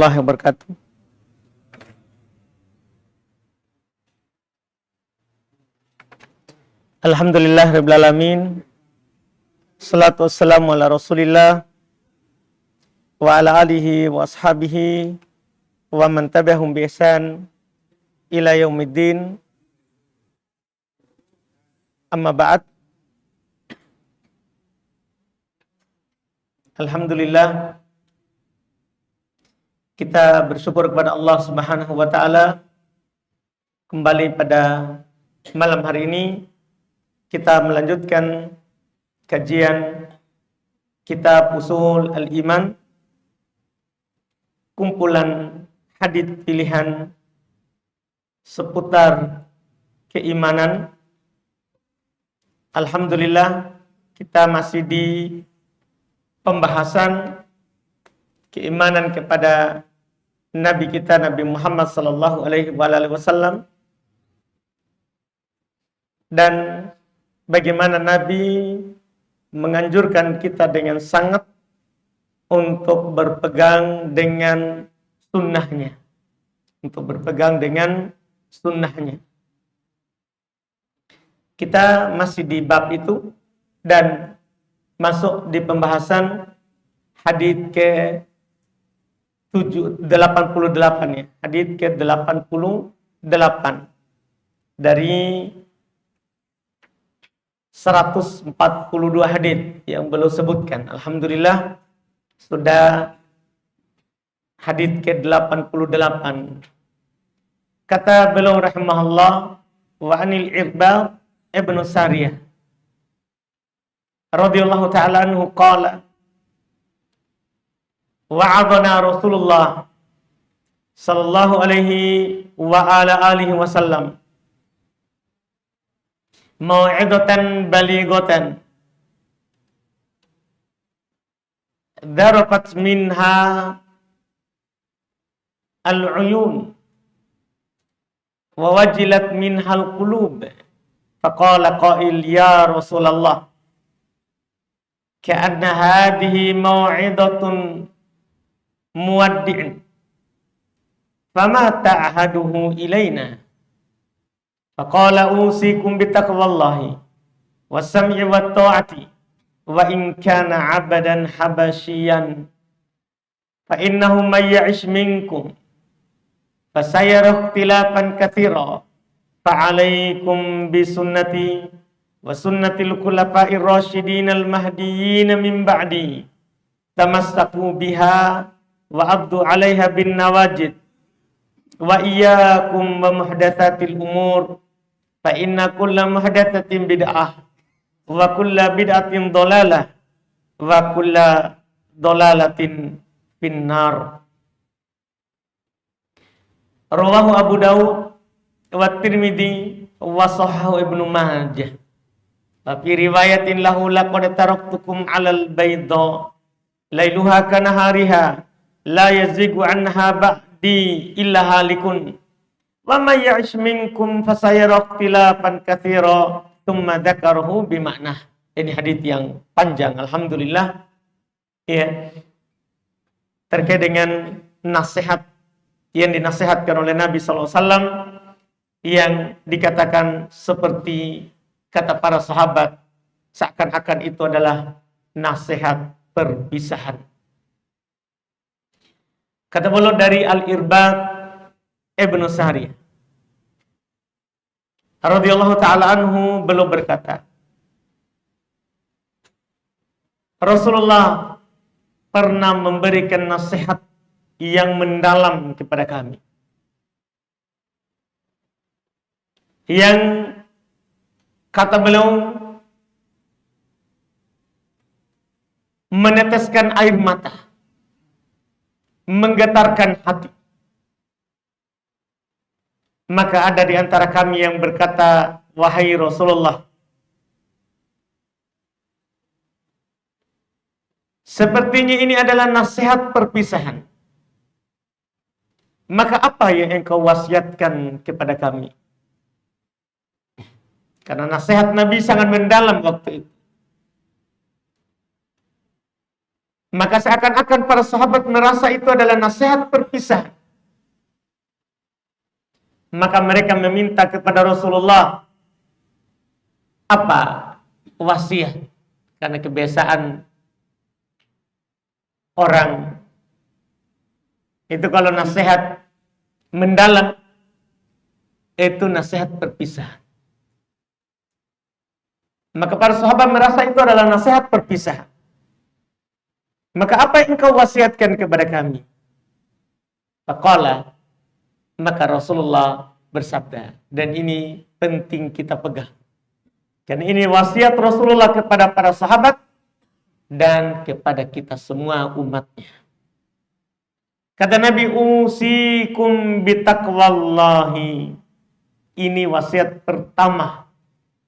Warahmatullahi wabarakatuh. Alhamdulillahirabbil alamin. Shalatu wassalamu ala Rasulillah wa ala alihi wa ashabihi wa man tabi'ahum bi ihsan ila yaumiddin. Amma ba'd. Alhamdulillah, kita bersyukur kepada Allah Subhanahu wa taala kembali pada malam hari ini kita melanjutkan kajian kitab Ushul Al-Iman, kumpulan hadits pilihan seputar keimanan. Alhamdulillah, kita masih di pembahasan keimanan kepada Nabi kita, Nabi Muhammad sallallahu alaihi wasallam, dan bagaimana Nabi menganjurkan kita dengan sangat untuk berpegang dengan sunnahnya, Kita masih di bab itu dan masuk di pembahasan hadits ke 88 ya, hadits ke 88 dari 142 hadits yang belum sebutkan. Alhamdulillah sudah hadits ke 88. Kata beliau rahimahullah, wa anil Irbad ibnu Sariyah radhiyallahu ta'ala anhu qala wa'adana Rasulullah sallallahu alaihi wa ala alihi wasallam mau'idatan balighatan dharafat minha al-uyun wa wajilat minha al-qulub. Faqala qail ya Rasulullah ka'anna hadhihi mau'idatun muwaddi'in fama ta'ahaduhu ilaina. Faqala usikum bitaqwallahi was-sam'i wat-ta'ati wa in kana 'abdan habasyian fa innahu may ya'ish minkum fasayara ikhtilafan katsira fa 'alaikum bi sunnati wa sunnatil khulafa'ir rasyidin al-mahdiyyin min ba'di tamassaku biha wa abdu 'alaiha bin nawajid wa iyyakum wa muhdatsatil umur fa inna kulla muhdatsatin bid'ah wa kulla bid'atin dhalalah wa kulla dhalalatin finnar. Rawahu Abu Dawud wa Tirmidzi wa sahahu Ibnu Majah. Wa fi riwayatin lahu laqad taraktukum 'alal bayda lailuha kanahariha la yazigu anha ba'di illa halikun wa may ya'ish minkum fasayara ikhtilafan katsira tsumma dzakarahu bimakna. Ini hadis yang panjang, alhamdulillah ya, terkait dengan nasihat yang dinasihatkan oleh Nabi sallallahu alaihi wasallam yang dikatakan seperti kata para sahabat seakan-akan itu adalah nasihat perpisahan. Kata beliau dari Al-Irbad ibnu Sariyah radhiyallahu ta'ala anhu, beliau berkata, Rasulullah pernah memberikan nasihat yang mendalam kepada kami, yang kata beliau meneteskan air mata, menggetarkan hati. Maka ada di antara kami yang berkata, wahai Rasulullah, sepertinya ini adalah nasihat perpisahan. Maka apa yang engkau wasiatkan kepada kami? Karena nasihat Nabi sangat mendalam waktu itu. Maka seakan-akan para sahabat merasa itu adalah nasihat perpisahan. Maka mereka meminta kepada Rasulullah apa? Wasiat. Karena kebiasaan orang itu kalau nasihat mendalam itu nasihat perpisahan. Maka para sahabat merasa itu adalah nasihat perpisahan. Maka apa yang engkau wasiatkan kepada kami? Faqala, maka Rasulullah bersabda, dan ini penting kita pegang. Karena ini wasiat Rasulullah kepada para sahabat dan kepada kita semua umatnya. Kata Nabi, usikum bitaqwallahi. Ini wasiat pertama.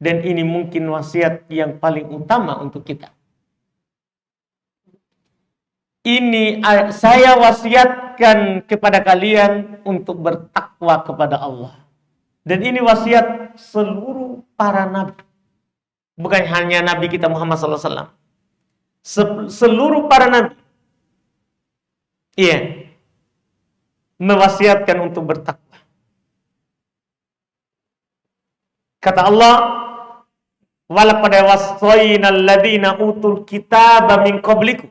Dan ini mungkin wasiat yang paling utama untuk kita. Ini saya wasiatkan kepada kalian untuk bertakwa kepada Allah. Dan ini wasiat seluruh para nabi. Bukan hanya Nabi kita Muhammad SAW. Seluruh para nabi. Iya. Mewasiatkan untuk bertakwa. Kata Allah, walaqad wassayna alladziina utul kitaba min qablikum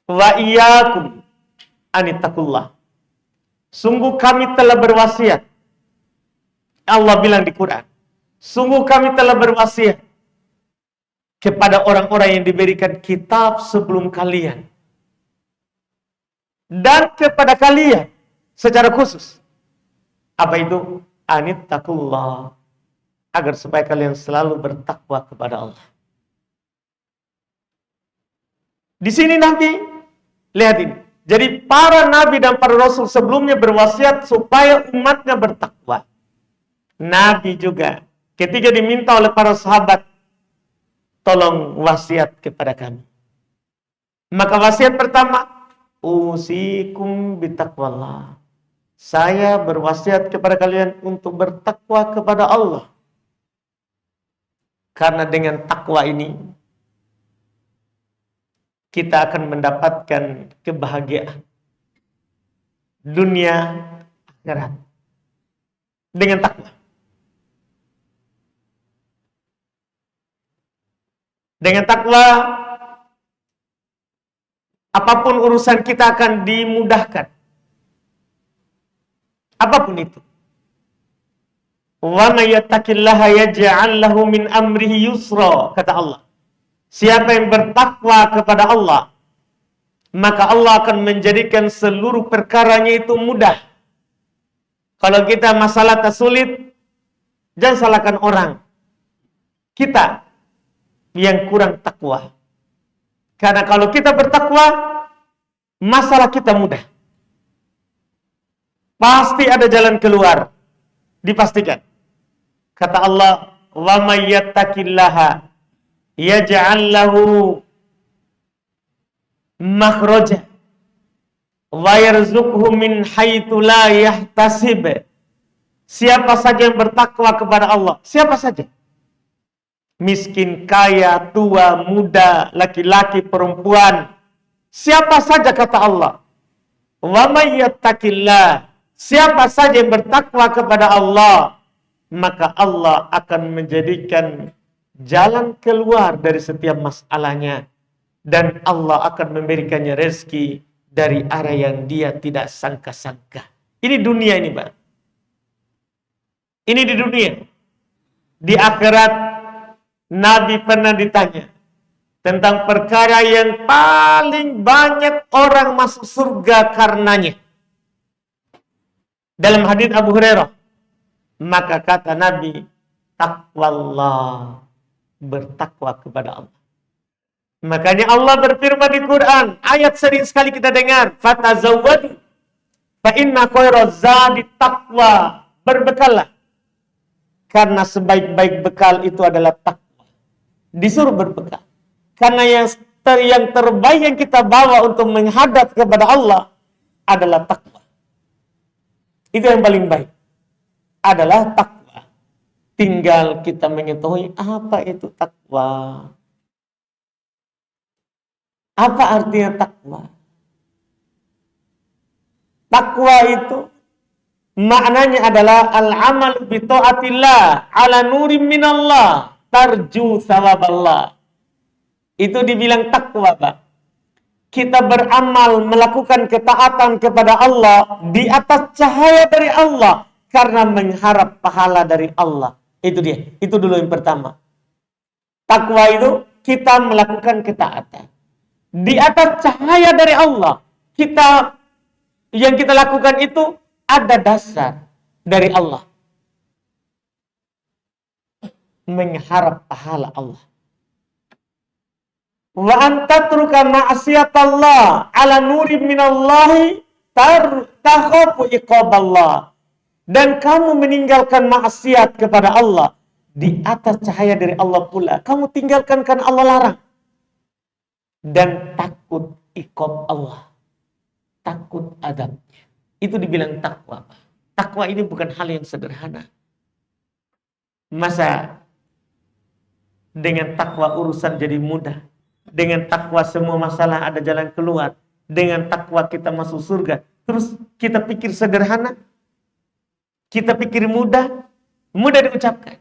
wa iyyakum anittaqullah. Sungguh kami telah berwasiat. Allah bilang di Quran, sungguh kami telah berwasiat kepada orang-orang yang diberikan kitab sebelum kalian dan kepada kalian secara khusus. Apa itu? Anittaqullah, agar supaya kalian selalu bertakwa kepada Allah. Di sini nanti lihat ini. Jadi para nabi dan para rasul sebelumnya berwasiat supaya umatnya bertakwa. Nabi juga ketika diminta oleh para sahabat, tolong wasiat kepada kami. Maka wasiat pertama, usikum bitaqwallah. Saya berwasiat kepada kalian untuk bertakwa kepada Allah. Karena dengan takwa ini kita akan mendapatkan kebahagiaan dunia akhirat. Dengan takwa. Dengan takwa apapun urusan kita akan dimudahkan. Apapun itu. Wa may yattaqillaha yaj'al lahu min amrihi yusra, kata Allah. Siapa yang bertakwa kepada Allah, maka Allah akan menjadikan seluruh perkaranya itu mudah. Kalau kita masalah tersulit, jangan salahkan orang. Kita yang kurang takwa. Karena kalau kita bertakwa, masalah kita mudah. Pasti ada jalan keluar. Dipastikan. Kata Allah, wa may yattaqillaha yaj'al lahu makhraja wa yarzuqhu min haitsu la yahtasib. Siapa saja yang bertakwa kepada Allah, siapa saja, miskin, kaya, tua, muda, laki-laki, perempuan, siapa saja, kata Allah, wa may yattaqillah, siapa saja yang bertakwa kepada Allah, maka Allah akan menjadikan jalan keluar dari setiap masalahnya. Dan Allah akan memberikannya rezeki dari arah yang dia tidak sangka-sangka. Ini dunia ini, Pak. Ini di dunia. Di akhirat, Nabi pernah ditanya tentang perkara yang paling banyak orang masuk surga karenanya. Dalam hadits Abu Hurairah, maka kata Nabi, taqwallah, bertakwa kepada Allah. Makanya Allah berfirman di Quran, ayat sering sekali kita dengar, fatazawwadu fa inna khairaz zadi taqwa, berbekallah karena sebaik-baik bekal itu adalah takwa. Disuruh berbekal karena yang terbaik yang kita bawa untuk menghadap kepada Allah adalah takwa. Itu yang paling baik adalah takwa. Tinggal kita mengetahui apa itu takwa. Apa artinya takwa? Takwa itu maknanya adalah al-amal bi taatillah ala nurim minallah tarju sawaballah. Itu dibilang takwa, Pak. Kita beramal melakukan ketaatan kepada Allah di atas cahaya dari Allah karena mengharap pahala dari Allah. Itu dia. Itu dulu yang pertama. Takwa itu kita melakukan ketaatan di atas cahaya dari Allah. Yang kita lakukan itu ada dasar dari Allah. Mengharap pahala Allah. Wa antatruka ma'asiyatallah ala nuri minallahi takhafu iqaballah. Dan kamu meninggalkan maksiat kepada Allah di atas cahaya dari Allah pula. Kamu tinggalkan kan Allah larang. Dan takut iqab Allah. Takut adabnya. Itu dibilang takwa. Takwa ini bukan hal yang sederhana. Masa dengan takwa urusan jadi mudah? Dengan takwa semua masalah ada jalan keluar? Dengan takwa kita masuk surga? Terus kita pikir sederhana? Kita pikir mudah? Mudah diucapkan.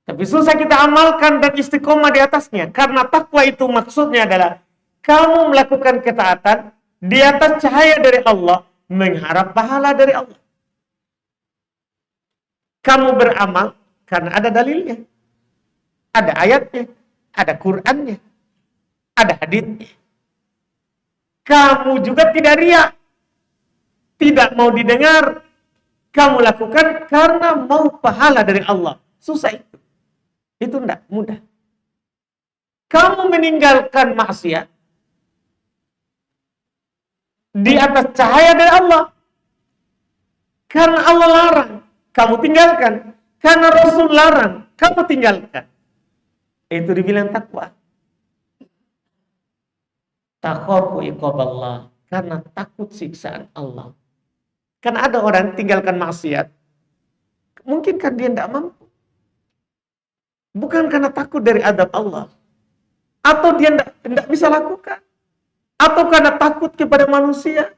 Tapi susah kita amalkan dan istiqomah di atasnya. Karena takwa itu maksudnya adalah kamu melakukan ketaatan di atas cahaya dari Allah, mengharap pahala dari Allah. Kamu beramal karena ada dalilnya. Ada ayatnya, ada Qur'annya, ada haditsnya. Kamu juga tidak riya, tidak mau didengar. Kamu lakukan karena mau pahala dari Allah. Susah itu. Itu tidak mudah. Kamu meninggalkan maksiat di atas cahaya dari Allah karena Allah larang, kamu tinggalkan. Karena Rasul larang, kamu tinggalkan. Itu dibilang takwa. Takhafu iqaballah, karena takut siksaan Allah. Karena ada orang tinggalkan maksiat, mungkin kan dia tidak mampu. Bukan karena takut dari adab Allah. Atau dia tidak bisa lakukan. Atau karena takut kepada manusia.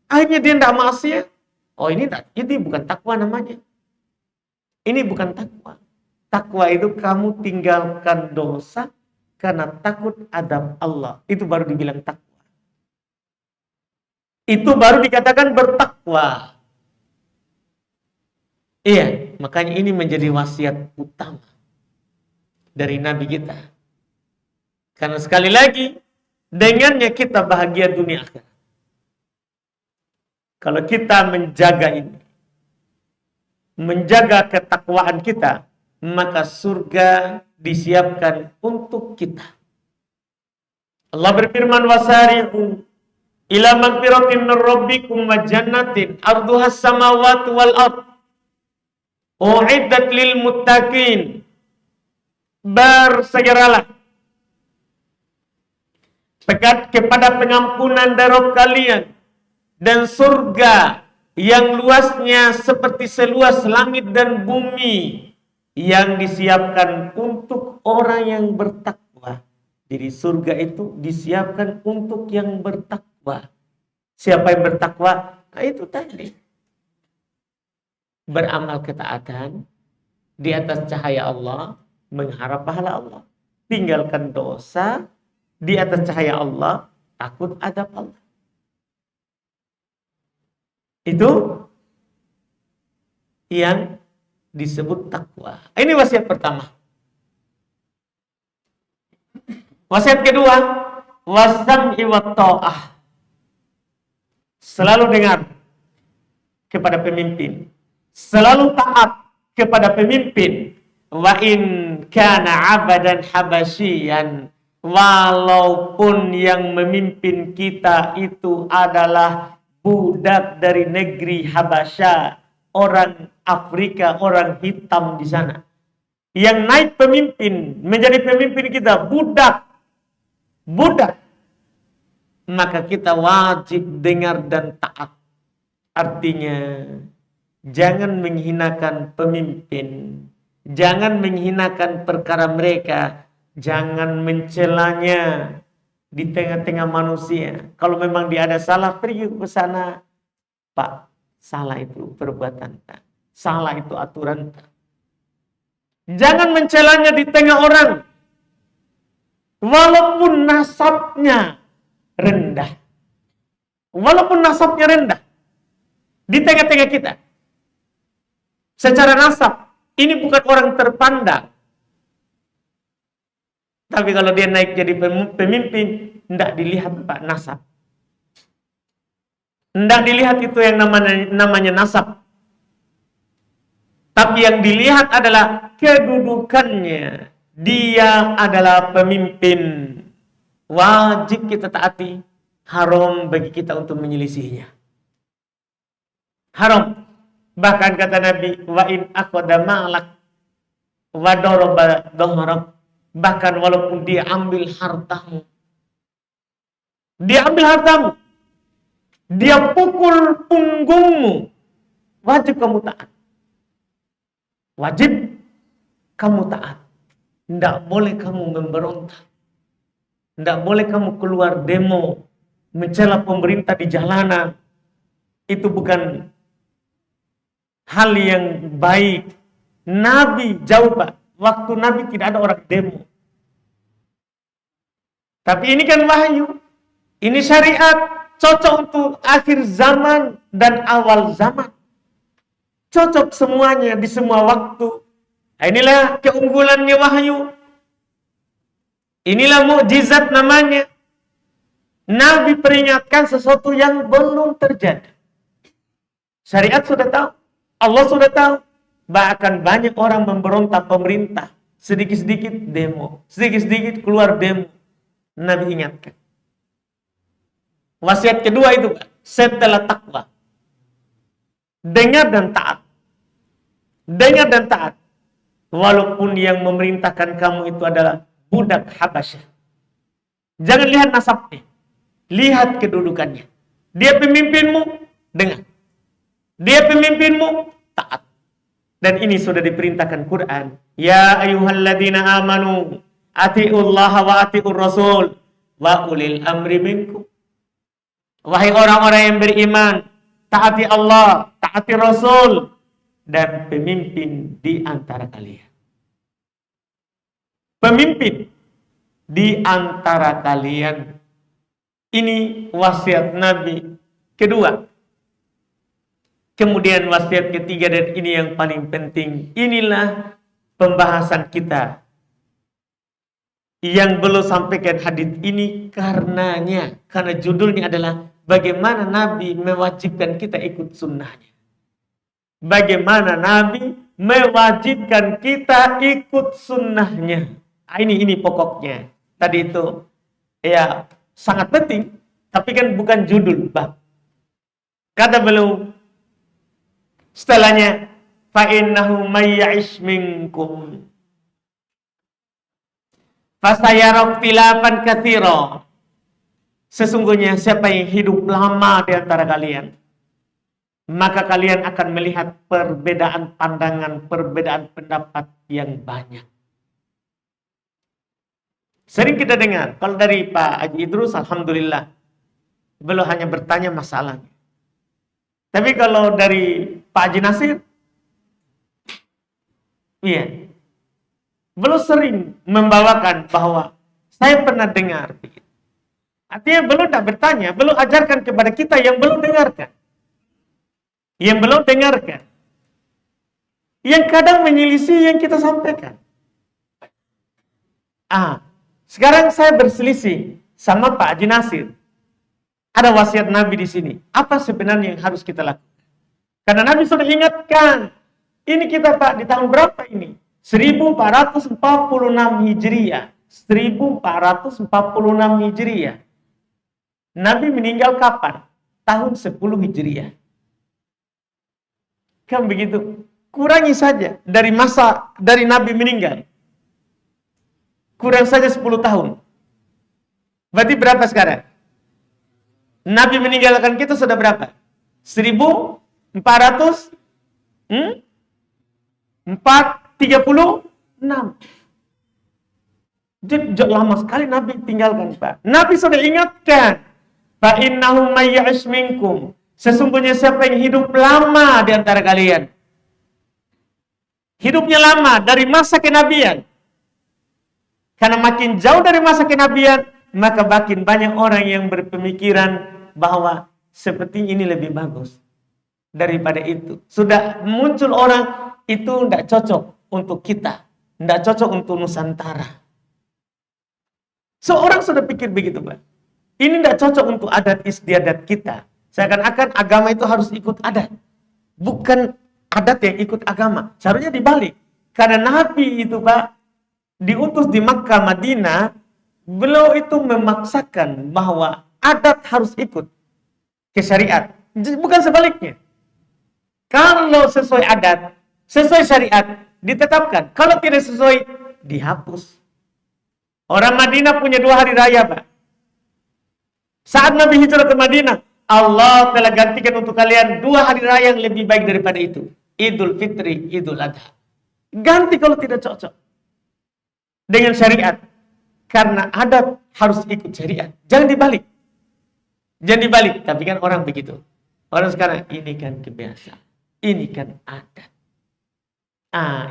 Akhirnya dia tidak maksiat. Oh ini bukan takwa namanya. Ini bukan takwa. Takwa itu kamu tinggalkan dosa karena takut adab Allah. Itu baru dibilang takwa. Itu baru dikatakan bertakwa. Iya, makanya ini menjadi wasiat utama dari Nabi kita. Karena sekali lagi, dengannya kita bahagia dunia akhirat. Kalau kita menjaga ini, menjaga ketakwaan kita, maka surga disiapkan untuk kita. Allah berfirman, wasari'u ila magfiratin min rabbikum wa jannatin arduhas samawati wal ard u'iddat lil muttaqin. Bersegeralah kepada pengampunan dari Rabb kalian dan surga yang luasnya seperti seluas langit dan bumi yang disiapkan untuk orang yang bertakwa. Jadi surga itu disiapkan untuk yang bertakwa. Siapa yang bertakwa? Nah, itu tadi. Beramal ketaatan di atas cahaya Allah, mengharap pahala Allah. Tinggalkan dosa di atas cahaya Allah, takut adab Allah. Itu yang disebut takwa. Ini wasiat pertama. Wasiat kedua, wasam'i wa ta'ah. Selalu dengar kepada pemimpin. Selalu taat kepada pemimpin. Wa in kana 'abadan habasyian, walaupun yang memimpin kita itu adalah budak dari negeri Habasya, orang Afrika, orang hitam di sana. Yang naik pemimpin, menjadi pemimpin kita budak. Maka kita wajib dengar dan taat. Artinya, jangan menghinakan pemimpin. Jangan menghinakan perkara mereka. Jangan mencelanya. di tengah-tengah manusia. Kalau memang dia ada salah, pergi ke sana. Pak, salah itu perbuatan. Salah itu aturan. Jangan mencelanya di tengah orang. Walaupun nasabnya rendah. Walaupun nasabnya rendah. Di tengah-tengah kita. Secara nasab, ini bukan orang terpandang. Tapi kalau dia naik jadi pemimpin, tidak dilihat Pak nasab. Tidak dilihat itu yang namanya nasab. Tapi yang dilihat adalah kedudukannya. Dia adalah pemimpin. Wajib kita taati. Haram bagi kita untuk menyelisihinya. Haram. Bahkan kata Nabi, wa in aqada ma'lak wa daraba dhahrak. Bahkan walaupun dia ambil hartamu. Dia ambil hartamu. Dia pukul punggungmu. Wajib kamu taat. Wajib kamu taat. Tidak boleh kamu memberontak. Tidak boleh kamu keluar demo. Mencela pemerintah di jalanan. Itu bukan hal yang baik. Nabi jauh Pak. Waktu Nabi tidak ada orang demo. Tapi ini kan wahyu. Ini syariat. Cocok untuk akhir zaman dan awal zaman. Cocok semuanya di semua waktu. Inilah keunggulannya wahyu. Inilah mukjizat namanya. Nabi peringatkan sesuatu yang belum terjadi. Syariat sudah tahu. Allah sudah tahu. Bahkan banyak orang memberontak pemerintah. Sedikit-sedikit demo. Sedikit-sedikit keluar demo. Nabi ingatkan. Wasiat kedua itu Pak. Setelah takwa. Dengar dan taat. Dengar dan taat. Walaupun yang memerintahkan kamu itu adalah budak Habasyah. Jangan lihat nasabnya. Lihat kedudukannya. Dia pemimpinmu, dengar. Dia pemimpinmu, taat. Dan ini sudah diperintahkan Quran. Ya ayyuhalladzina amanu atiullaha wa atiur rasul wa ulil amri minkum. Wahai orang-orang yang beriman, taati Allah, taati Rasul dan pemimpin di antara kalian. Pemimpin di antara kalian. Ini wasiat Nabi kedua. Kemudian wasiat ketiga dan ini yang paling penting. Inilah pembahasan kita yang belum sampaikan hadis ini karena judulnya adalah bagaimana Nabi mewajibkan kita ikut sunnahnya. Bagaimana Nabi mewajibkan kita ikut sunnahnya. Ini pokoknya. Tadi itu ya sangat penting, tapi kan bukan judul bab. Kata beliau setelahnya, fa innahu may ya'ish minkum fasayara ikhtilafan katsira. Sesungguhnya siapa yang hidup lama di antara kalian, maka kalian akan melihat perbedaan pandangan, perbedaan pendapat yang banyak. Sering kita dengar, kalau dari Pak Haji Idrus, alhamdulillah, beliau hanya bertanya masalahnya. Tapi kalau dari Pak Haji Nasir, iya, beliau sering membawakan bahwa saya pernah dengar. Artinya beliau tidak bertanya, beliau ajarkan kepada kita yang belum dengarkan. Yang belum dengarkan. Yang kadang menyelisih yang kita sampaikan. Sekarang saya berselisih sama Pak Haji Nasir. Ada wasiat Nabi di sini. Apa sebenarnya yang harus kita lakukan? Karena Nabi sudah ingatkan. Ini kita Pak, di tahun berapa ini? 1446 Hijriah. 1446 Hijriah. Nabi meninggal kapan? Tahun 10 Hijriah. Kan begitu. Kurangi saja dari Nabi meninggal. Kurang saja 10 tahun. Berarti berapa sekarang? Nabi meninggalkan kita sudah berapa? 1436. Lama sekali Nabi tinggalkan, Pak. Nabi sudah ingatkan, fa innahu may ya'ish minkum, sesungguhnya siapa yang hidup lama di antara kalian, hidupnya lama dari masa kenabian. Karena makin jauh dari masa kenabian, maka makin banyak orang yang berpemikiran bahwa seperti ini lebih bagus daripada itu. Sudah muncul orang itu tidak cocok untuk kita, tidak cocok untuk Nusantara. Seorang sudah pikir begitu, Pak. Ini tidak cocok untuk adat istiadat kita. Seakan-akan agama itu harus ikut adat. Bukan adat yang ikut agama. Seharusnya dibalik. Karena Nabi itu, Pak, diutus di Makkah, Madinah, beliau itu memaksakan bahwa adat harus ikut ke syariat. Bukan sebaliknya. Kalau sesuai adat, sesuai syariat, ditetapkan. Kalau tidak sesuai, dihapus. Orang Madinah punya 2 hari raya, Pak. Saat Nabi hijrah ke Madinah, Allah telah gantikan untuk kalian 2 hari raya yang lebih baik daripada itu. Idul Fitri, Idul Adha. Ganti kalau tidak cocok dengan syariat. Karena adat harus ikut syariat. Jangan dibalik. Jangan dibalik. Tapi kan orang begitu. Orang sekarang, ini kan kebiasaan. Ini kan adat.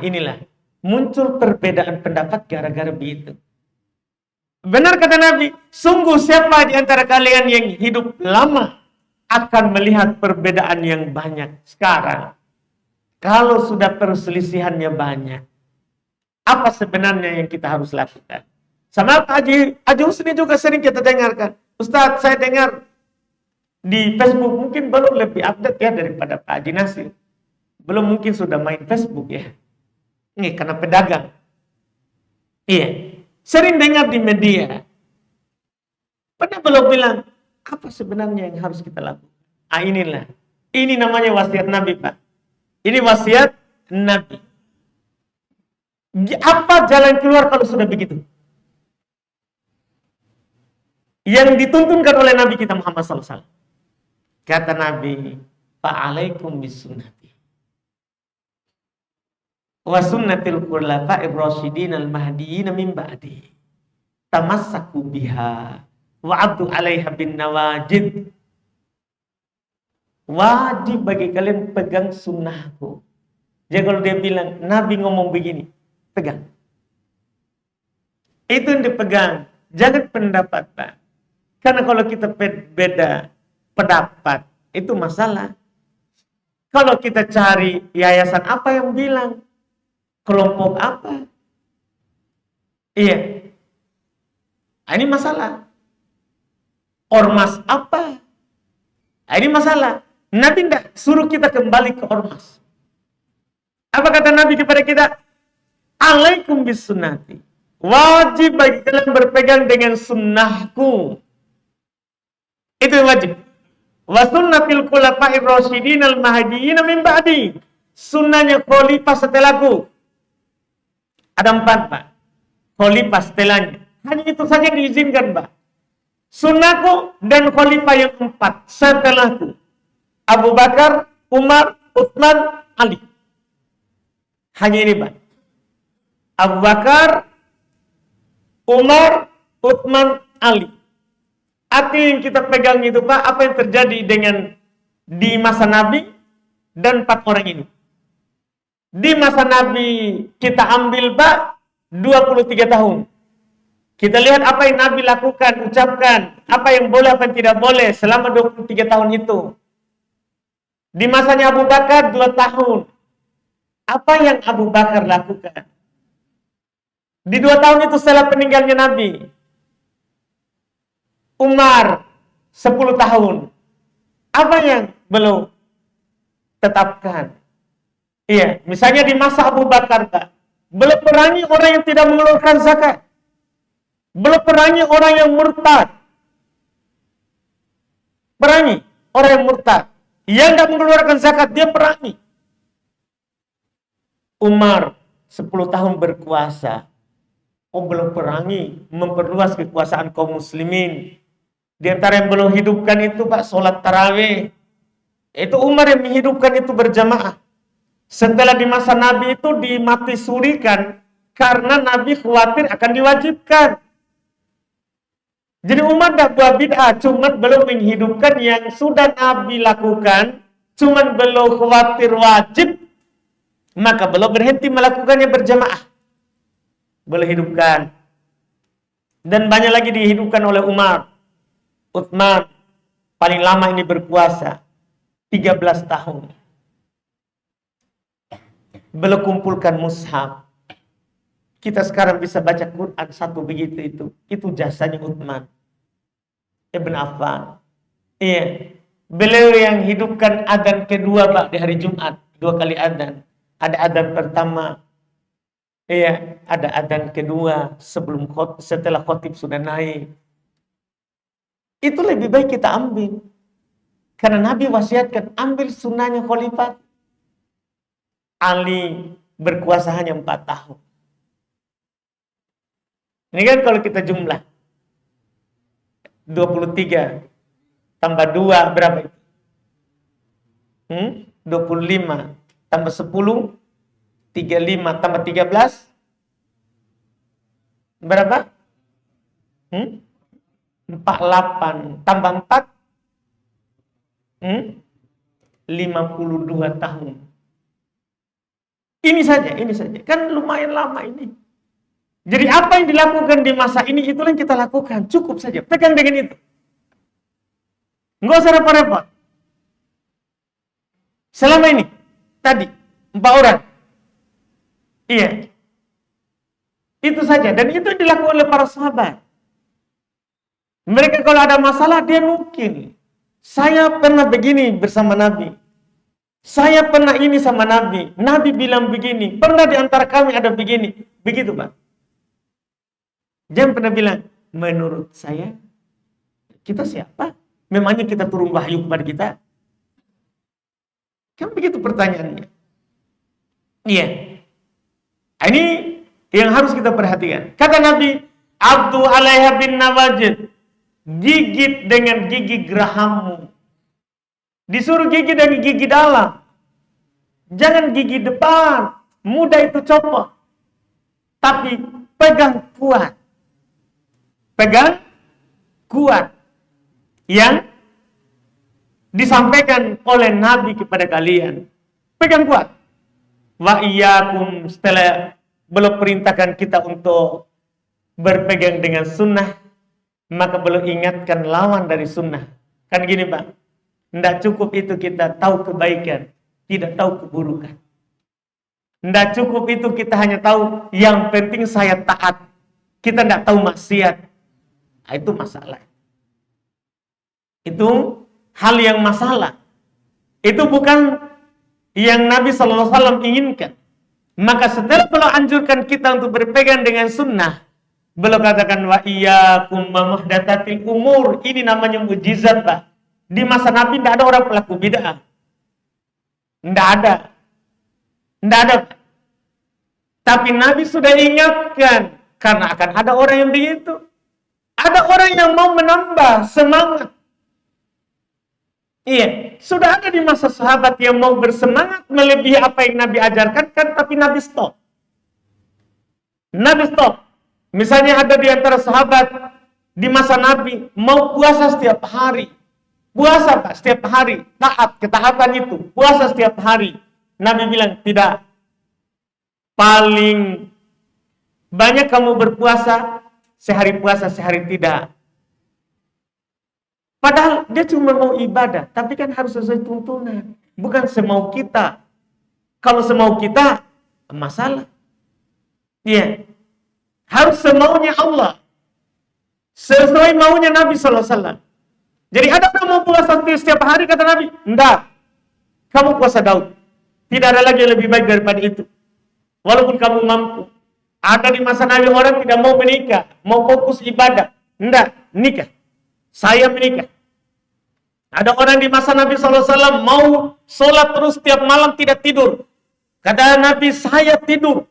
Inilah. Muncul perbedaan pendapat gara-gara begitu. Benar kata Nabi, sungguh siapa di antara kalian yang hidup lama akan melihat perbedaan yang banyak. Sekarang, kalau sudah perselisihannya banyak, apa sebenarnya yang kita harus lakukan? Sama Pak Haji Husni juga sering kita dengarkan. Ustadz, saya dengar di Facebook, mungkin belum lebih update ya daripada Pak Haji Nasir. Belum, mungkin sudah main Facebook ya. Ini karena pedagang. Iya. Sering dengar di media. Pernah belum bilang, apa sebenarnya yang harus kita lakukan? Inilah. Ini namanya wasiat Nabi, Pak. Ini wasiat Nabi. Apa jalan keluar kalau sudah begitu? Yang dituntunkan oleh Nabi kita Muhammad SAW. Kata Nabi, fa'alaikum bisunnati wa sunnatil khulafa'ir rasyidin al-mahdiyyin min ba'di. Tamassaku biha wa 'addu 'alaiha bin nawajid. Wajib bagi kalian pegang sunnahku. Jadi kalau dia bilang, Nabi ngomong begini, pegang. Itu yang dipegang. Jangan pendapat, Pak. Karena kalau kita beda pendapat, itu masalah. Kalau kita cari yayasan apa yang bilang, kelompok apa? Iya. Ini masalah. Ormas apa? Ini masalah. Nabi tidak suruh kita kembali ke ormas. Apa kata Nabi kepada kita? Alaikum bis sunnati. Wajib bagi kalian berpegang dengan sunnahku. Itu wajib. Wa sunnatil khulafa'ir rasyidin al-mahdiyyin min ba'di. Sunnahnya khalifah setelahku. Ada 4, Pak. Khalifah setelahnya. Hanya itu saja yang diizinkan, Pak. Sunnahku dan khalifah yang 4 setelahku. Abu Bakar, Umar, Utsman, Ali. Hanya ini, Pak. Abu Bakar, Umar, Utsman, Ali. Arti yang kita pegang itu, Pak, apa yang terjadi dengan di masa Nabi dan 4 orang ini. Di masa Nabi kita ambil, Pak, 23 tahun. Kita lihat apa yang Nabi lakukan, ucapkan, apa yang boleh, apa yang tidak boleh selama 23 tahun itu. Di masanya Abu Bakar 2 tahun. Apa yang Abu Bakar lakukan? Di 2 tahun itu setelah peninggalnya Nabi. Umar 10 tahun. Apa yang belum tetapkan? Iya, misalnya di masa Abu Bakar, Pak, belum perangi orang yang tidak mengeluarkan zakat. Belum perangi orang yang murtad. Perangi orang yang murtad. Yang tidak mengeluarkan zakat, dia perangi. Umar 10 tahun berkuasa. Belum perangi, memperluas kekuasaan kaum muslimin. Di antara yang belum hidupkan itu, Pak, sholat tarawih. Itu Umar yang menghidupkan itu berjamaah. Setelah di masa Nabi itu dimati surikan Karena Nabi khawatir akan diwajibkan. Jadi umat tidak buat bid'ah, cuma belum menghidupkan yang sudah Nabi lakukan, cuma belum khawatir wajib, maka belum berhenti melakukannya berjamaah. Belum hidupkan. Dan banyak lagi dihidupkan oleh Umar, Utsman, paling lama ini berpuasa, 13 tahun. Belum kumpulkan mushaf. Kita sekarang bisa baca Quran satu begitu itu jasanya Utsman Ibn Affan. Iya, beliau yang hidupkan adzan kedua Pak di hari Jumat, 2 kali adzan. Ada adzan pertama, iya, ada adzan kedua setelah khotib sudah naik. Itu lebih baik kita ambil, karena Nabi wasiatkan ambil sunnahnya khalifah. Ali berkuasa hanya 4 tahun. Ini kan kalau kita jumlah 23 tambah 2 berapa itu? 25 tambah 10 35 tambah 13 berapa? 48 tambah 4 52 tahun. Ini saja kan lumayan lama ini. Jadi apa yang dilakukan di masa ini, itulah yang kita lakukan. Cukup saja, pegang dengan itu. Nggak usah repot-repot. Selama ini, tadi, 4 orang. Iya. Itu saja, dan itu dilakukan oleh para sahabat. Mereka kalau ada masalah, dia mungkin. Saya pernah begini bersama Nabi. Saya pernah ini sama Nabi. Nabi bilang begini. Pernah di antara kami ada begini. Begitu, Pak. Jangan pernah bilang, menurut saya, kita siapa? Memangnya kita turun wahyu kepada kita? Kan begitu pertanyaannya. Iya. Ini yang harus kita perhatikan. Kata Nabi, Abdu alaiha bin nawajid. Gigit dengan gigi gerahammu. Disuruh gigi dengan gigi dalam. Jangan gigi depan. Mudah itu copot. Tapi pegang kuat. Pegang kuat yang disampaikan oleh Nabi kepada kalian. Pegang kuat. Wa iyyakum, setelah belum perintahkan kita untuk berpegang dengan sunnah, maka belum ingatkan lawan dari sunnah. Kan gini Pak, tidak cukup itu kita tahu kebaikan, tidak tahu keburukan. Tidak cukup itu kita hanya tahu yang penting saya taat, kita tidak tahu maksiat. Itu masalah. Itu hal yang masalah. Itu bukan yang Nabi SAW inginkan. Maka setelah beliau anjurkan kita untuk berpegang dengan sunnah, beliau katakan wa iyyakum muhdatsatil umur. Ini namanya mujizat, Pak. Di masa Nabi tidak ada orang pelaku bid'ah. Tidak ada. Tidak ada. Tapi Nabi sudah ingatkan karena akan ada orang yang begitu. Ada orang yang mau menambah semangat. Iya, sudah ada di masa sahabat yang mau bersemangat melebihi apa yang Nabi ajarkan, kan, tapi Nabi stop. Nabi stop. Misalnya ada di antara sahabat di masa Nabi mau puasa setiap hari. Puasa Pak, setiap hari. Taat, ketaatan itu. Puasa setiap hari. Nabi bilang, tidak. Paling banyak kamu berpuasa, sehari puasa, sehari tidak. Padahal dia cuma mau ibadah, tapi kan harus sesuai tuntunan. Bukan semau kita. Kalau semau kita, masalah. Iya. Harus semaunya Allah. Sesuai maunya Nabi SAW. Jadi ada orang mau puasa setiap hari, kata Nabi, enggak. Kamu puasa Daud. Tidak ada lagi yang lebih baik daripada itu. Walaupun kamu mampu. Ada di masa Nabi orang tidak mau menikah, mau fokus ibadah. Enggak, nikah. Saya menikah. Ada orang di masa Nabi SAW mau sholat terus setiap malam tidak tidur. Kata Nabi, saya tidur.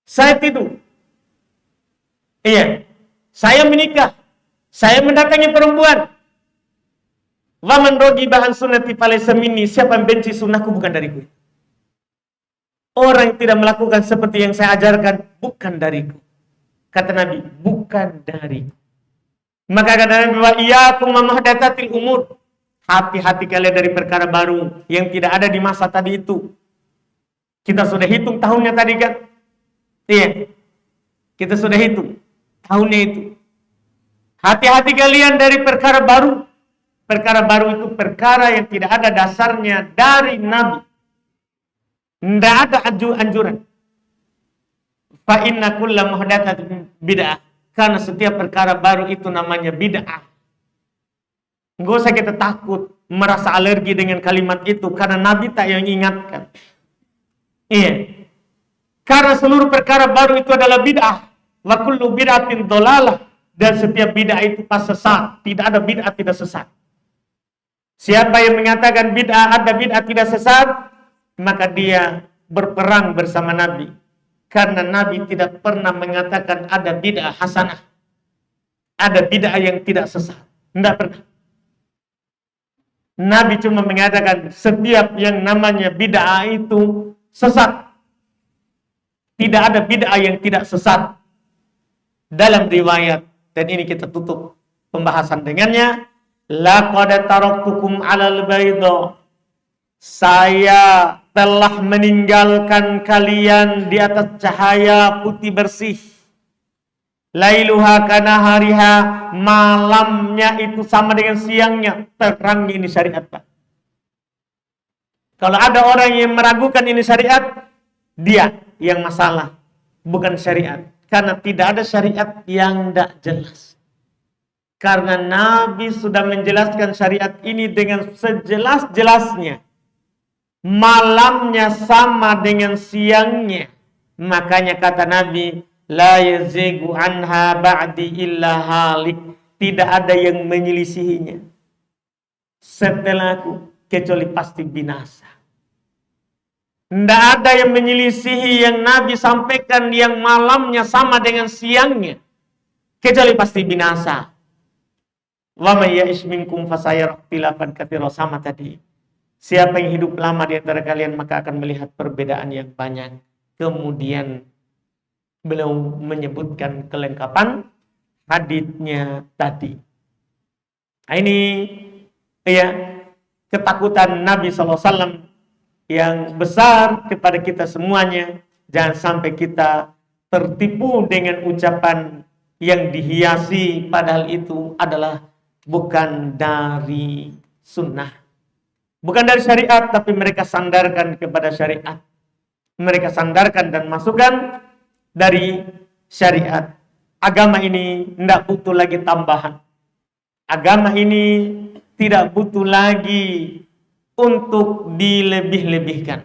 Saya tidur. Iya. Saya menikah. Saya mendatangi perempuan. Wa man raghiba an sunnati falaysa minni. Siapa yang benci sunnahku bukan dariku. orang yang tidak melakukan seperti yang saya ajarkan bukan dariku. Kata Nabi, bukan dariku. Maka kata Nabi, wa iyyakum wa muhdatsatil umur. Hati-hati kalian dari perkara baru yang tidak ada di masa tadi itu. Kita sudah hitung tahunnya tadi kan? Iya. Kita sudah hitung tahunnya itu. Hati-hati kalian dari perkara baru. Perkara baru itu perkara yang tidak ada dasarnya dari Nabi. Tidak ada anjuran. Fa inna kulla muhdatsatin bid'ah. Karena setiap perkara baru itu namanya bid'ah. Nggak usah kita takut merasa alergi dengan kalimat itu karena Nabi tak yang ingatkan. Iya. Karena seluruh perkara baru itu adalah bid'ah. Wa kullu bid'atin dhalalah. Dan setiap bid'ah itu pas sesat. Tidak ada bid'ah tidak sesat. Siapa yang mengatakan bid'ah ada bid'ah tidak sesat, maka dia berperang bersama Nabi. Karena Nabi tidak pernah mengatakan ada bid'ah hasanah. Ada bid'ah yang tidak sesat. Tidak pernah. Nabi cuma mengatakan setiap yang namanya bid'ah itu sesat. Tidak ada bid'ah yang tidak sesat. Dalam riwayat, dan ini kita tutup pembahasan dengannya, laqad taraktukum 'alal bayda. Saya telah meninggalkan kalian di atas cahaya putih bersih. Lailuha kanahariha, malamnya itu sama dengan siangnya. Terang ini syariat, Pak. Kalau ada orang yang meragukan ini syariat, dia yang masalah, bukan syariat. Karena tidak ada syariat yang tidak jelas. Karena Nabi sudah menjelaskan syariat ini dengan sejelas-jelasnya. Malamnya sama dengan siangnya. Makanya kata Nabi, la yazigu anha ba'di illa halik. Tidak ada yang menyelisihinya setelahku kecuali pasti binasa. Tidak ada yang menyelisihi yang Nabi sampaikan yang malamnya sama dengan siangnya kecuali pasti binasa. Wa may ya'ish minkum fasayara ikhtilafan katsira, sama tadi. Siapa yang hidup lama di antara kalian maka akan melihat perbedaan yang banyak. Kemudian beliau menyebutkan kelengkapan haditsnya tadi. Nah, ini ya ketakutan Nabi SAW yang besar kepada kita semuanya. Jangan sampai kita tertipu dengan ucapan yang dihiasi padahal itu adalah bukan dari sunnah, bukan dari syariat, tapi mereka sandarkan kepada syariat. Mereka sandarkan dan masukkan dari syariat. Agama ini tidak butuh lagi tambahan. Agama ini tidak butuh lagi untuk dilebih-lebihkan.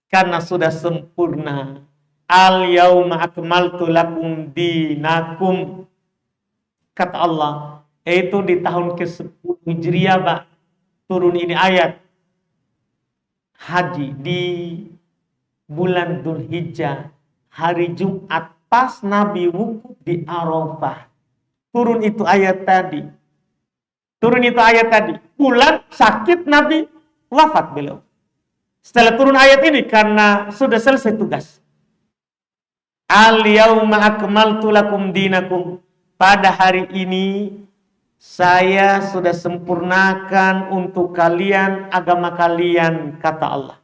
Karena sudah sempurna. Al-yauma akmaltu lakum dinakum. Kata Allah, itu di tahun ke-10 Hijriah, Pak. Turun ini ayat haji di bulan Dzulhijjah, hari Jumat, pas Nabi wukuf di Arafah. Turun itu ayat tadi. Bulan sakit Nabi, wafat beliau. Setelah turun ayat ini karena sudah selesai tugas. Al-yauma akmaltu lakum dinakum. Pada hari ini saya sudah sempurnakan untuk kalian agama kalian, kata Allah.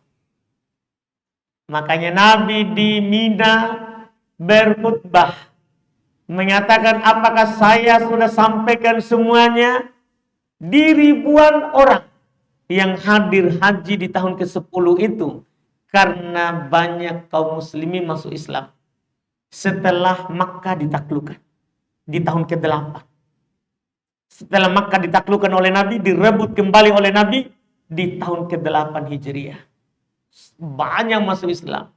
Makanya Nabi di Mina berkhutbah mengatakan, apakah saya sudah sampaikan semuanya? Di ribuan orang yang hadir haji di tahun ke-10 itu karena banyak kaum muslimin masuk Islam setelah Makkah ditaklukkan di tahun ke-8. Setelah Makkah ditaklukkan oleh Nabi, direbut kembali oleh Nabi di tahun ke-8 Hijriah. Banyak masuk Islam.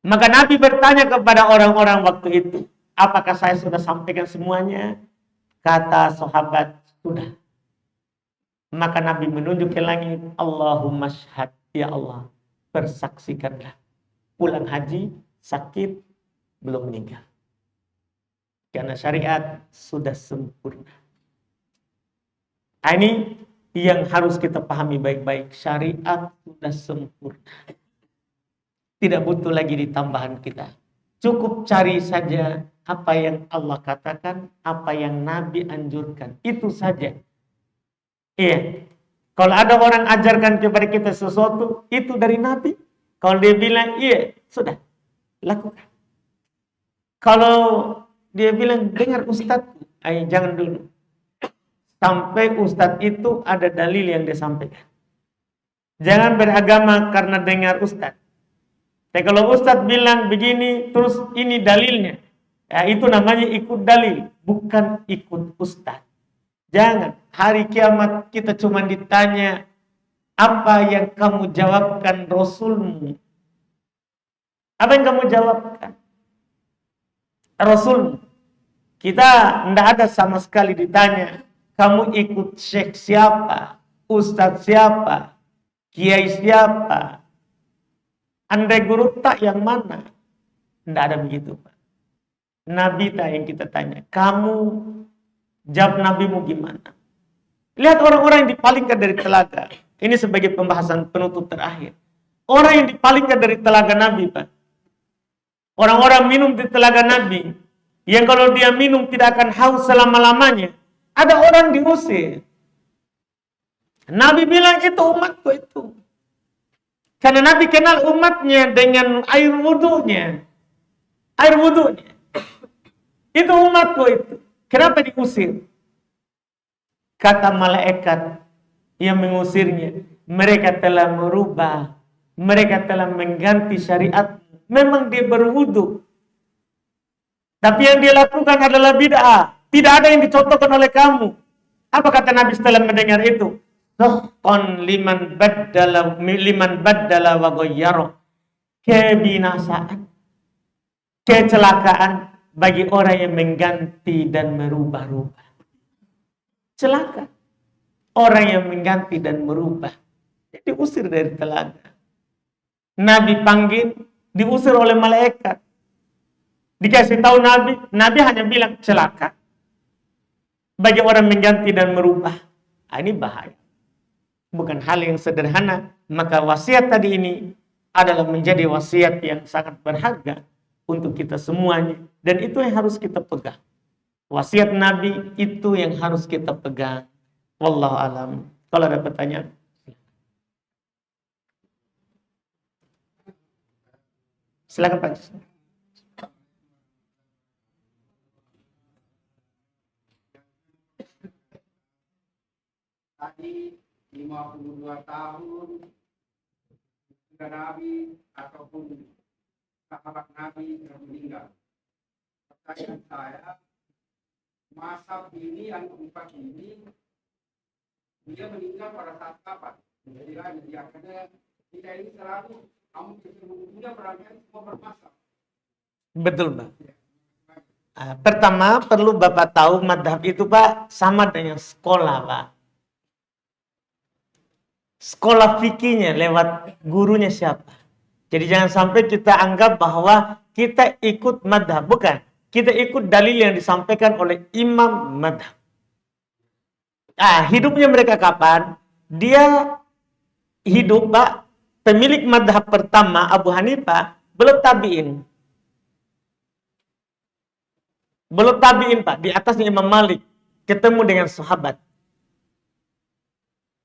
Maka Nabi bertanya kepada orang-orang waktu itu, apakah saya sudah sampaikan semuanya? Kata sahabat, sudah. Maka Nabi menunjuk ke langit, Allahumma syhad, ya Allah, persaksikanlah. Pulang haji, sakit, belum meninggal. Karena syariat sudah sempurna. Ini yang harus kita pahami baik-baik. Syariat sudah sempurna. Tidak butuh lagi ditambahan kita. Cukup cari saja apa yang Allah katakan, apa yang Nabi anjurkan. Itu saja. Iya. Kalau ada orang ajarkan kepada kita sesuatu, itu dari Nabi. Kalau dia bilang, iya, sudah. Lakukan. Kalau dia bilang, dengar Ustadz, ayo jangan dulu. Sampai Ustadz itu ada dalil yang dia sampaikan. Jangan beragama karena dengar Ustadz. Tapi kalau Ustadz bilang begini, terus ini dalilnya. Ya, itu namanya ikut dalil, bukan ikut Ustadz. Jangan, hari kiamat kita cuma ditanya, apa yang kamu jawabkan Rasulmu? Apa yang kamu jawabkan? Rasulmu. Kita tidak ada sama sekali ditanya, kamu ikut syekh siapa? Ustadz siapa? Kiai siapa? Andai guru tak yang mana? Tidak ada begitu, Pak. Nabi tak yang kita tanya. Kamu jawab nabimu gimana? Lihat orang-orang yang dipalingkan dari telaga. Ini sebagai pembahasan penutup terakhir. Orang yang dipalingkan dari telaga Nabi, Pak. Orang-orang minum di telaga Nabi. Yang kalau dia minum tidak akan haus selama-lamanya. Ada orang diusir. Nabi bilang itu umatku itu. Karena Nabi kenal umatnya dengan air wudunya. Air wudunya. Itu umatku itu. Kenapa diusir? Kata malaikat yang mengusirnya, mereka telah merubah, mereka telah mengganti syariat. Memang dia berwudu, tapi yang dia lakukan adalah bid'ah. Tidak ada yang dicontohkan oleh kamu. Apa kata Nabi setelah mendengar itu? Suhqan liman baddala wa ghayyara. Kebinasaan, kecelakaan bagi orang yang mengganti dan merubah-rubah. Celaka orang yang mengganti dan merubah. Diusir dari telaga. Nabi panggil, diusir oleh malaikat. Dikasih tahu Nabi, Nabi hanya bilang celaka bagi orang mengganti dan merubah. Ini bahaya. Bukan hal yang sederhana. Maka wasiat tadi ini adalah menjadi wasiat yang sangat berharga untuk kita semuanya. Dan itu yang harus kita pegang. Wasiat Nabi itu yang harus kita pegang. Wallahu alam. Kalau ada pertanyaan. Silakan Pak. Tadi 52 tahun sudah Nabi ataupun sahabat Nabi yang meninggal. Pertanyaan saya, masa ini yang keempat ini dia meninggal pada saat kapan? Jadi karena kita ini selalu dia berangkat semua bermasalah. Betul, Pak. Pertama perlu Bapak tahu madhab itu, Pak, sama dengan sekolah, Pak. Sekolah fikihnya lewat gurunya siapa. Jadi jangan sampai kita anggap bahwa kita ikut madhab. Bukan. Kita ikut dalil yang disampaikan oleh imam madhab. Hidupnya mereka kapan? Dia hidup, Pak, pemilik madhab pertama Abu Hanifah belum tabi'in. Belum tabi'in, Pak. Di atasnya Imam Malik. Ketemu dengan sahabat.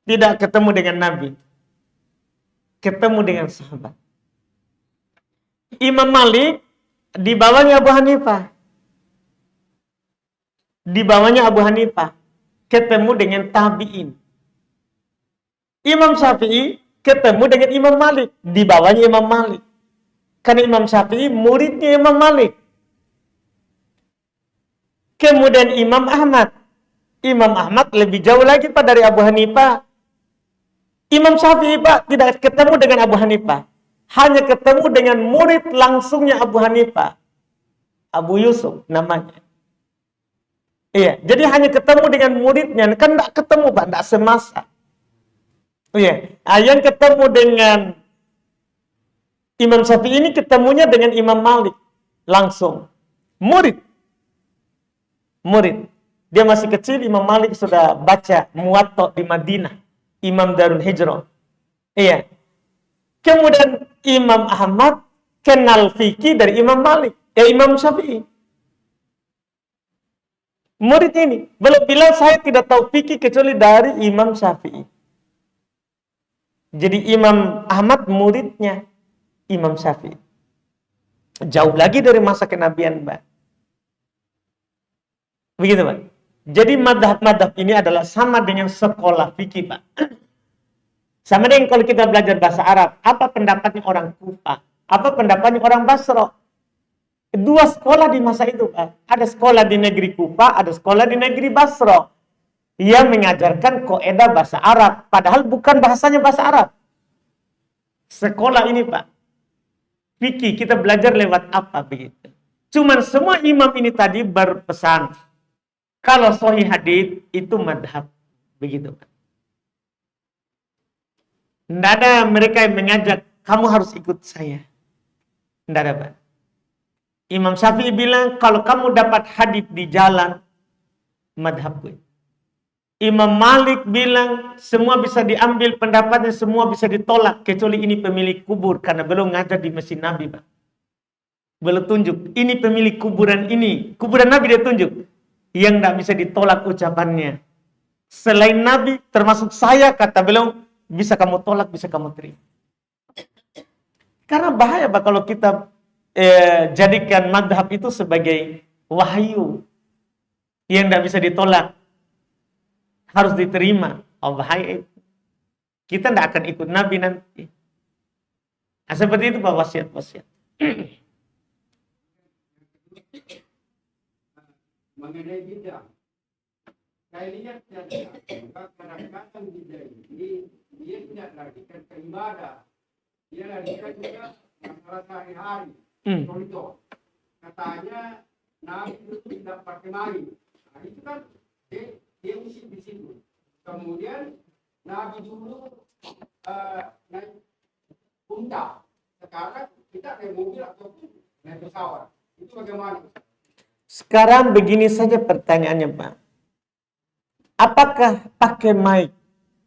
Tidak ketemu dengan Nabi. Ketemu dengan sahabat. Imam Malik di bawahnya Abu Hanifah. Di bawahnya Abu Hanifah. Ketemu dengan tabi'in. Imam Syafi'i ketemu dengan Imam Malik. Di bawahnya Imam Malik. Karena Imam Syafi'i muridnya Imam Malik. Kemudian Imam Ahmad. Imam Ahmad lebih jauh lagi, Pak, dari Abu Hanifah. Imam Syafi'i, Pak, tidak ketemu dengan Abu Hanifah. Hanya ketemu dengan murid langsungnya Abu Hanifah. Abu Yusuf namanya. Iya, jadi hanya ketemu dengan muridnya. Kan tidak ketemu, Pak, tidak semasa. Iya, yang ketemu dengan Imam Syafi'i ini ketemunya dengan Imam Malik. Langsung. Murid. Dia masih kecil, Imam Malik sudah baca Muwatta di Madinah. Imam Darul Hijrah. Iya. Kemudian Imam Ahmad kenal fikih dari Imam Malik, Imam Syafi'i. Murid ini belum bilang saya tidak tahu fikih kecuali dari Imam Syafi'i. Jadi Imam Ahmad muridnya Imam Syafi'i. Jauh lagi dari masa kenabian, Mbak. Begitu, Pak. Jadi madhab-madhab ini adalah sama dengan sekolah fikih, Pak. Sama dengan kalau kita belajar bahasa Arab, apa pendapatnya orang Kufa, apa pendapatnya orang Basra. Dua sekolah di masa itu, Pak. Ada sekolah di negeri Kufa, ada sekolah di negeri Basra. Yang mengajarkan kaidah bahasa Arab, padahal bukan bahasanya bahasa Arab. Sekolah ini, Pak. Fikih kita belajar lewat apa begitu. Cuman semua imam ini tadi berpesan, kalau sahih hadits itu madhab. Begitu, Pak. Tidak ada mereka yang mengajak, kamu harus ikut saya. Tidak ada, Pak. Imam Syafi'i bilang, kalau kamu dapat hadits di jalan, madhab gue. Imam Malik bilang, semua bisa diambil pendapatnya, semua bisa ditolak, kecuali ini pemilik kubur, karena belum ngajar di masjid Nabi, Pak. Belum tunjuk, ini pemilik kuburan ini. Kuburan Nabi dia tunjuk. Yang tidak bisa ditolak ucapannya. Selain Nabi, termasuk saya, kata beliau, bisa kamu tolak, bisa kamu terima. Karena bahaya, Pak, kalau kita jadikan madhab itu sebagai wahyu yang tidak bisa ditolak, harus diterima. Oh, bahaya itu. Kita tidak akan ikut Nabi nanti. Nah, seperti itu, Pak, wasiat-wasiat. Mengenai bid'ah, saya lihat kadang-kadang bid'ah ini dia tidak lagi ke ibadah, dia lagi juga masalah sehari-hari. Contoh, katanya Nabi itu tidak pakai main. Nah, itu kan dia isi di situ. Kemudian Nabi dulu naik unta. Sekarang kita naik mobil ataupun naik pesawat. Itu bagaimana? Sekarang begini saja pertanyaannya, Pak. Apakah pakai mic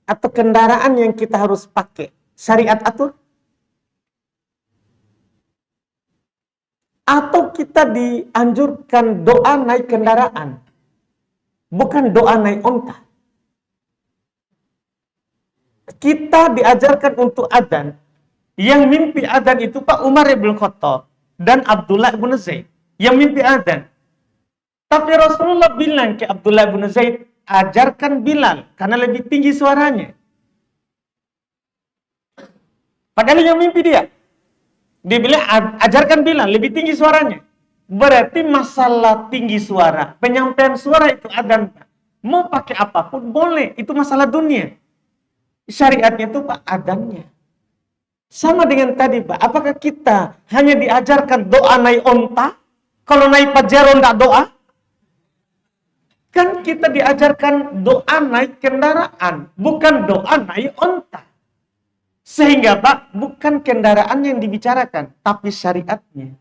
atau kendaraan yang kita harus pakai syariat atur? Atau kita dianjurkan doa naik kendaraan, bukan doa naik onta. Kita diajarkan untuk adzan. Yang mimpi adzan itu Pak Umar bin Khattab dan Abdullah bin Zaid. Yang mimpi adzan. Tapi Rasulullah bilang ke Abdullah bin Zaid, ajarkan Bilal karena lebih tinggi suaranya. Padahal yang mimpi dia. Dia bilang, ajarkan Bilal, lebih tinggi suaranya. Berarti masalah tinggi suara, penyampaian suara itu adzan. Mau pakai apapun boleh, itu masalah dunia. Syariatnya itu Pak, adzannya. Sama dengan tadi, Pak. Apakah kita hanya diajarkan doa naik onta? Kalau naik Pajero enggak doa? Kan kita diajarkan doa naik kendaraan, bukan doa naik onta. Sehingga Pak, bukan kendaraan yang dibicarakan, tapi syariatnya.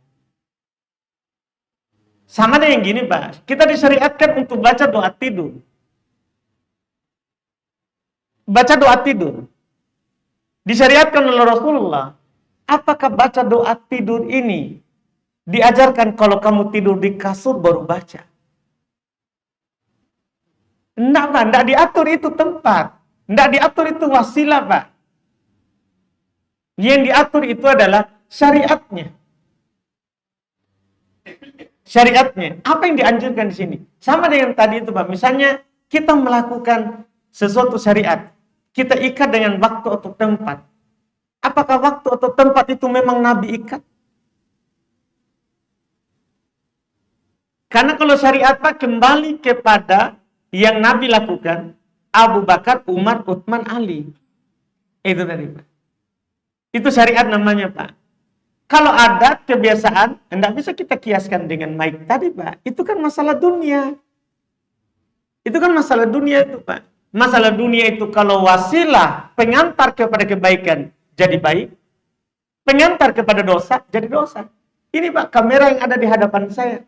Sama dengan gini, Pak. Kita disyariatkan untuk baca doa tidur. Baca doa tidur. Disyariatkan oleh Rasulullah. Apakah baca doa tidur ini diajarkan kalau kamu tidur di kasur baru baca? Enggak, Pak. Enggak diatur itu tempat. Enggak diatur itu wasilah, Pak. Yang diatur itu adalah syariatnya. Syariatnya. Apa yang dianjurkan di sini? Sama dengan tadi itu, Pak. Misalnya kita melakukan sesuatu syariat. Kita ikat dengan waktu atau tempat. Apakah waktu atau tempat itu memang Nabi ikat? Karena kalau syariat, Pak, kembali kepada yang Nabi lakukan. Abu Bakar, Umar, Utsman, Ali. Itu tadi, Pak. Itu syariat namanya, Pak. Kalau ada kebiasaan, tidak bisa kita kiaskan dengan mic tadi, Pak. Itu kan masalah dunia. Itu kan masalah dunia itu, Pak. Masalah dunia itu kalau wasilah pengantar kepada kebaikan jadi baik, pengantar kepada dosa jadi dosa. Ini, Pak, kamera yang ada di hadapan saya.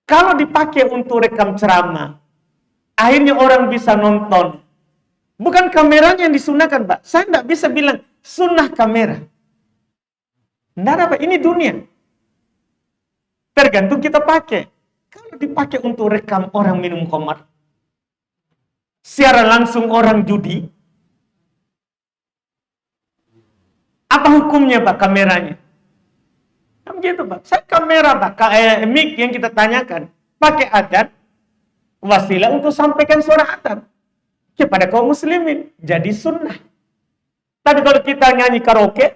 Kalau dipakai untuk rekam ceramah, akhirnya orang bisa nonton. Bukan kameranya yang disunahkan, Pak. Saya tidak bisa bilang Sunnah kamera. Nggak ada apa, ini dunia. Tergantung kita pakai. Kalau dipakai untuk rekam orang minum khamar, siaran langsung orang judi, apa hukumnya Pak kameranya? Kan gitu Pak. Saya kamera Pak, mic yang kita tanyakan, pakai adzan, wasilah untuk sampaikan suara adzan kepada kaum muslimin. Jadi sunnah. Tapi kalau kita nyanyi karaoke,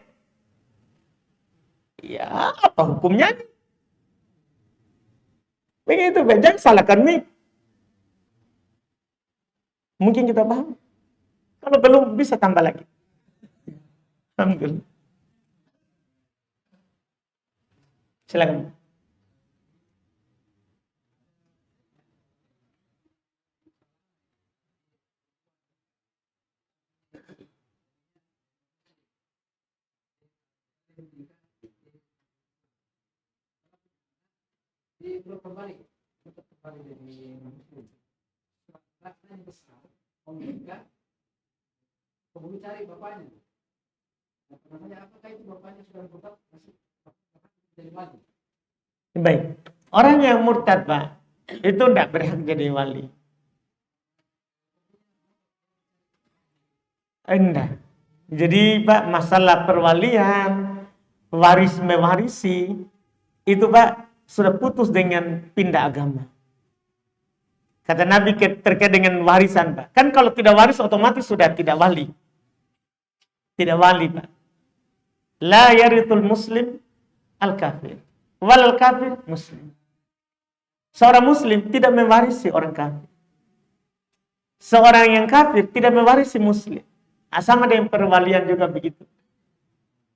ya apa hukumnya? Begitu, jangan salahkan mic. Mungkin kita paham. Kalau belum bisa tambah lagi. Alhamdulillah. Silakan. Belum kembali jadi muslim. Rasanya besar, menikah, kemudian cari bapaknya. Namanya apakah itu bapaknya sudah bertobat masih jadi wali? Baik. Orang yang murtad, Pak, itu tidak berhak jadi wali. Enggak. Jadi, Pak, masalah perwalian, waris mewarisi, itu, Pak, sudah putus dengan pindah agama. Kata Nabi terkait dengan warisan, Pak. Kan kalau tidak waris otomatis sudah tidak wali. Tidak wali, Pak. La yarithul muslim al-kafir. Wal kafir muslim. Seorang muslim tidak mewarisi orang kafir. Seorang yang kafir tidak mewarisi muslim. Sama dengan perwalian juga begitu.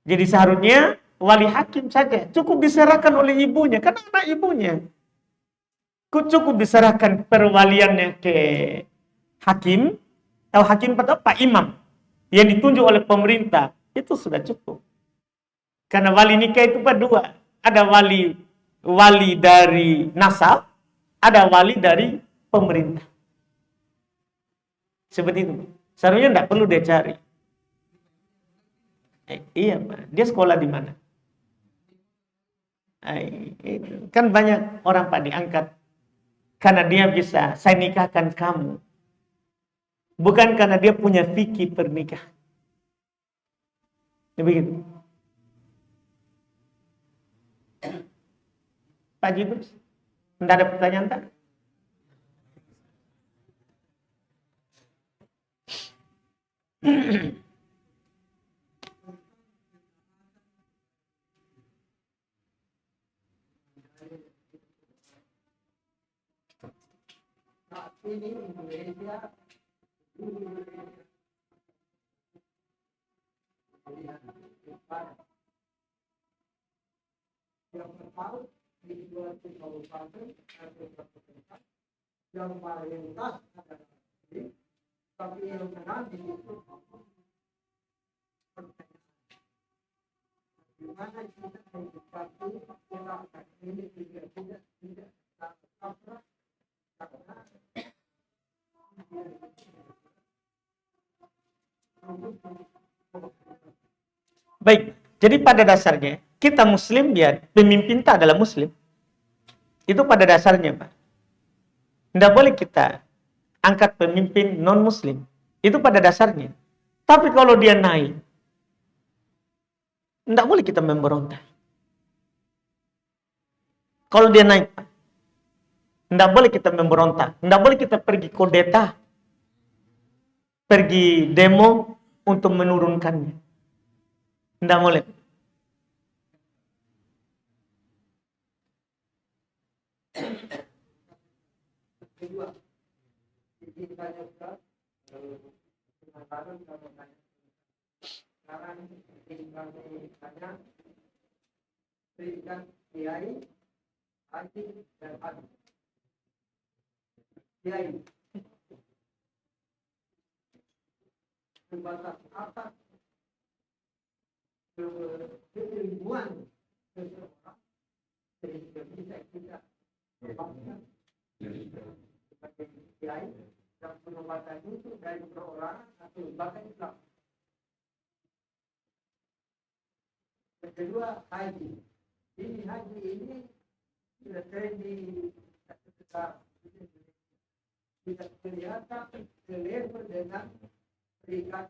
Jadi seharusnya wali hakim saja. Cukup diserahkan oleh ibunya. Karena anak ibunya. Cukup diserahkan perwaliannya ke hakim. Atau hakim atau Pak Imam. Yang ditunjuk oleh pemerintah. Itu sudah cukup. Karena wali nikah itu Pak dua. Ada wali dari nasab. Ada wali dari pemerintah. Seperti itu. Seharusnya tidak perlu dia cari. Iya, Pak. Dia sekolah di mana? Kan banyak orang Pak diangkat karena dia bisa saya nikahkan kamu. Bukan karena dia punya fikih pernikahan. Ya begitu. Pak Jibril, tidak ada pertanyaan tak? Ini Indonesia yang tertahu di dua kabupaten yang mayoritas adalah ini, tapi yang menang di situ di mana kita menikmati kita ini tidak karena Baik, jadi pada dasarnya kita muslim ya pemimpin kita adalah muslim. Itu pada dasarnya, Pak. Tidak boleh kita angkat pemimpin non muslim. Itu pada dasarnya. Tapi kalau dia naik, tidak boleh kita memberontak. Kalau dia naik, Pak, tidak boleh kita memberontak. Tidak boleh kita pergi kudeta. Pergi demo untuk menurunkannya. Tidak boleh. kedua kita juga sekarang tanya berikan kiai haji dan haji kiai sebatas atas keilmuan seseorang sehingga bisa kita kembangkan sebagai kiai dan pengobatan itu dari perorangan atau lembaga Islam. Kedua, haji. Ini haji ini sudah sering di sekitar tidak kelihatan selevel dengan peringkat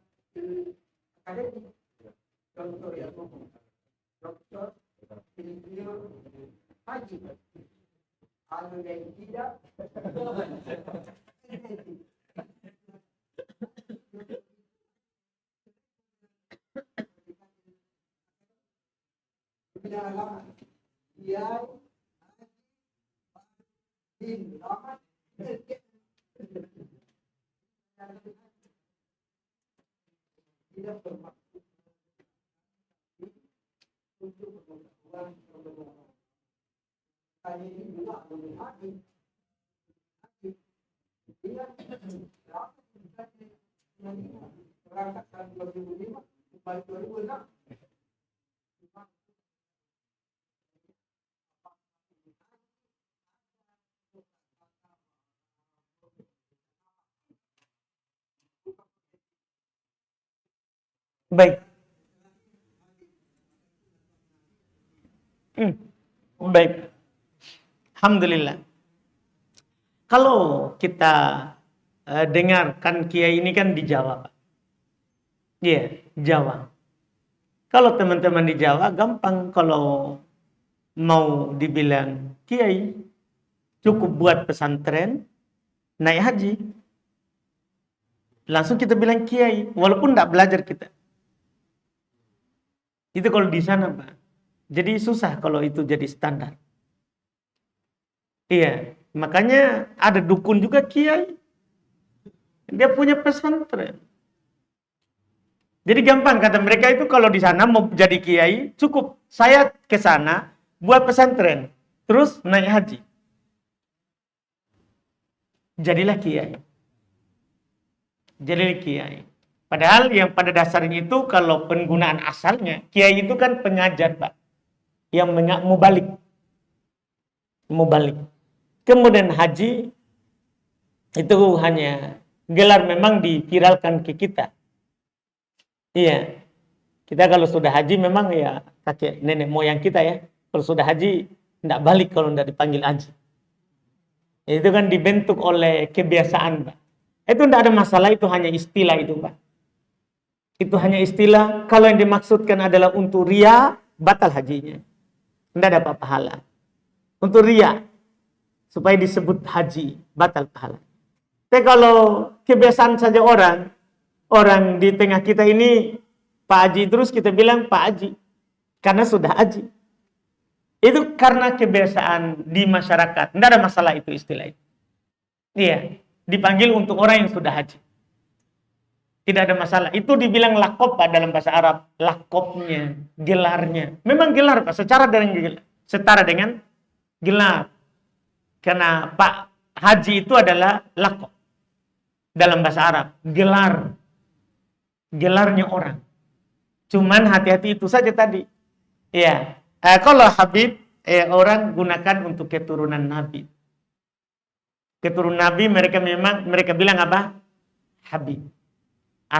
akademik. Contoh ya, doktor, insinyur, haji. Kalau yang tidak, dalam dia tidak bermaksud untuk pengetahuan kali ini juga melihat dia berangkat tahun 2005 kembali 2006. Baik. Baik. Alhamdulillah. Kalau kita dengarkan kiai ini kan di Jawa, Pak. Iya, Jawa. Kalau teman-teman di Jawa gampang kalau mau dibilang kiai, cukup buat pesantren, naik haji. Langsung kita bilang kiai, walaupun tidak belajar kita. Itu kalau di sana, Pak. Jadi susah kalau itu jadi standar. Iya, makanya ada dukun juga kiai. Dia punya pesantren. Jadi gampang kata mereka itu kalau di sana mau jadi kiai, cukup saya ke sana buat pesantren, terus naik haji. Jadilah kiai. Jadilah kiai. Padahal yang pada dasarnya itu kalau penggunaan asalnya, kiai itu kan pengajar, Pak. Yang mubalik. Mubalik. Kemudian haji itu hanya gelar memang dipiralkan ke kita. Iya. Kita kalau sudah haji memang ya kakek nenek moyang kita ya. Kalau sudah haji tidak balik kalau tidak dipanggil haji. Itu kan dibentuk oleh kebiasaan, Pak. Itu tidak ada masalah, itu hanya istilah itu, Pak. Itu hanya istilah. Kalau yang dimaksudkan adalah untuk ria, batal hajinya. Tidak ada pahala. Untuk ria, supaya disebut haji, batal pahala. Tapi kalau kebiasaan saja orang di tengah kita ini, Pak Haji terus kita bilang Pak Haji. Karena sudah haji. Itu karena kebiasaan di masyarakat. Tidak ada masalah itu istilah itu. Iya, dipanggil untuk orang yang sudah haji. Tidak ada masalah. Itu dibilang lakob, Pak, dalam bahasa Arab. Lakobnya, gelarnya. Memang gelar, Pak. Setara dengan gelar. Karena Pak Haji itu adalah lakob. Dalam bahasa Arab. Gelar. Gelarnya orang. Cuman hati-hati itu saja tadi. Ya. Kalau Habib, orang gunakan untuk keturunan Nabi. Keturunan Nabi mereka bilang apa? Habib.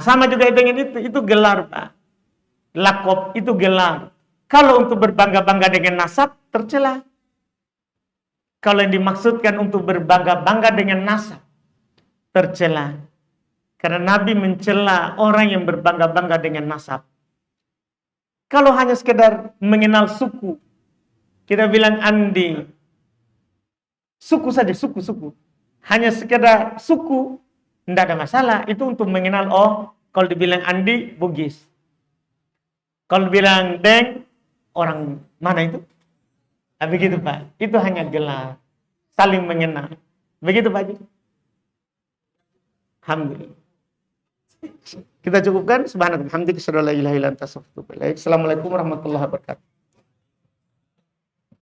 Sama juga itu gelar, Pak. Lakob itu gelar. Kalau untuk berbangga-bangga dengan nasab, tercela. Kalau yang dimaksudkan untuk berbangga-bangga dengan nasab, tercela. Karena Nabi mencela orang yang berbangga-bangga dengan nasab. Kalau hanya sekedar mengenal suku, kita bilang Andi. Suku saja, suku. Hanya sekedar suku, tidak ada masalah. Itu untuk mengenal, kalau dibilang Andi, Bugis. Kalau bilang Deng, orang mana itu? Begitu, Pak. Itu hanya gelar. Saling mengenal. Begitu, Pak. Alhamdulillah. Kita cukupkan. Subhanallah. Alhamdulillah. Assalamualaikum warahmatullahi wabarakatuh.